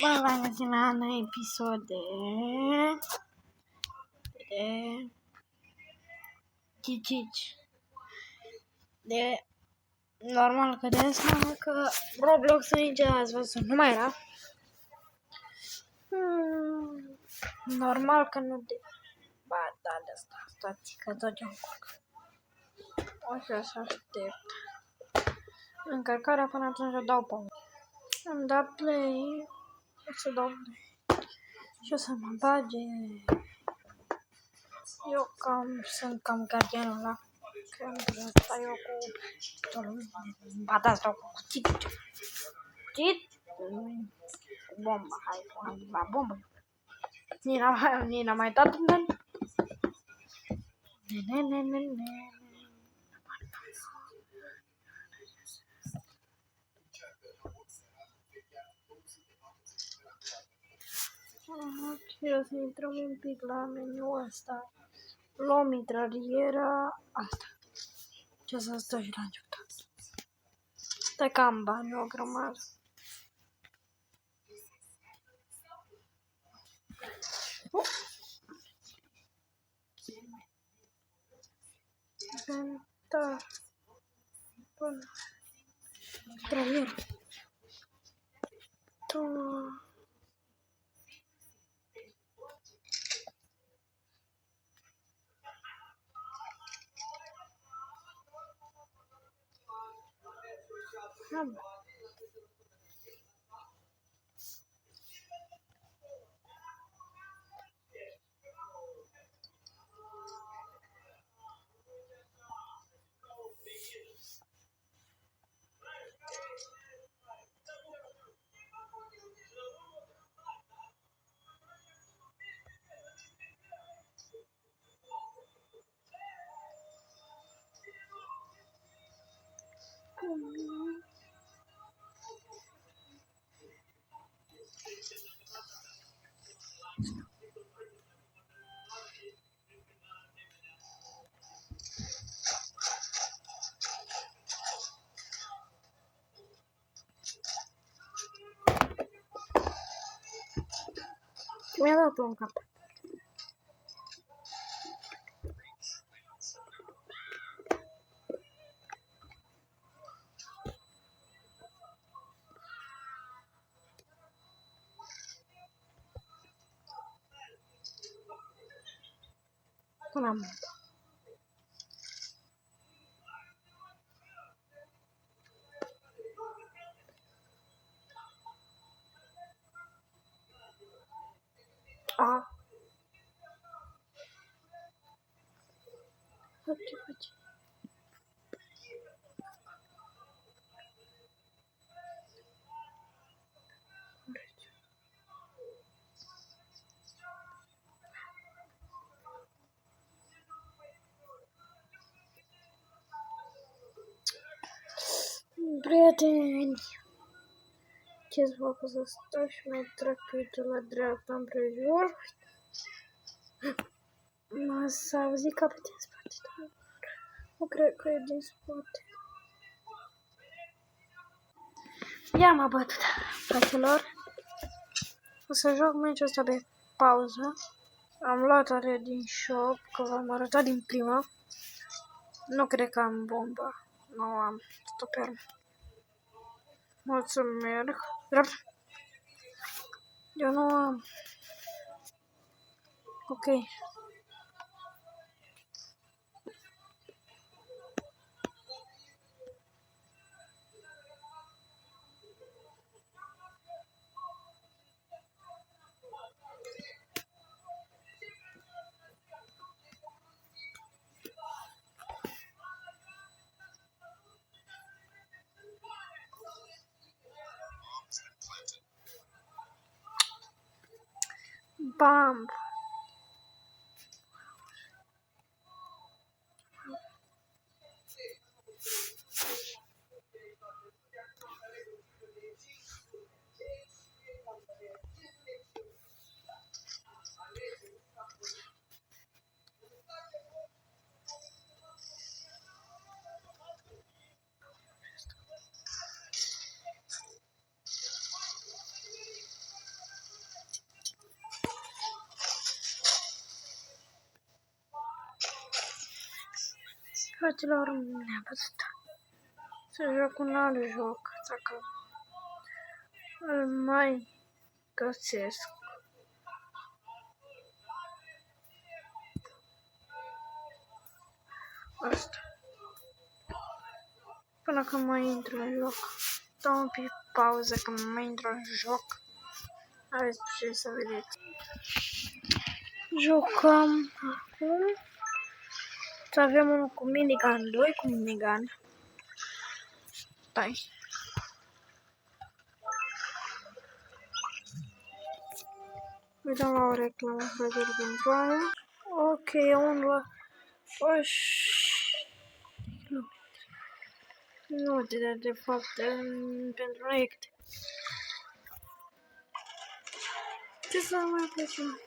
Bă, v-am găsit la un episod de Cici. De normal că de asta că Roblox-ul nici ați văzut, nu mai era. Normal că nu de... Ba, da, de asta, stați că tot eu încurc. O să aștept încărcarea, până atunci o dau pauză. Am dat play, o să dau play și o să mă bage. Eu sunt cam gardianul ăla. Când stai eu cu... Ba da, stau cu cuțit. Cuțit? Bomba, hai, la bombă. Nina mai dat un dan? Ok, o să intrăm un pic la meniul ăsta. Luăm mitraliera asta. Ce să stă și la început. Stai că am bani o grămadă. Inventar. Bun. Mitraliera. Tu... Mi-a dat un cap. Până am. A. Ce faci? Prieteni, ce-ți fac să stau și mai trag pe uite la dreapta împrejur? S-a auzit capet din spate, dar nu cred că e din spate. Ia m-a bătut, fraților. O să joc meciul ăsta pe pauză. Am luat alea din shop, că v-am arătat din prima. Nu cred că am bomba. Nu am stoper. Mulțumesc. Drept. Eu nu am. Ok. Bam. Fraților, ne-a văzut să joc un alt joc, dacă îl mai găsesc. Asta. Până când mai intru în joc. Dau un pic pauză când mai intru în joc. Aveți ce să vedeți. Jucăm acum. Să avem unul cu minigun, doi cu minigun. Stai. Uităm la o reclamă, frăților, pentru aia. Ok, unul nu, de fapt, pentru proiect. Ce să mai facem?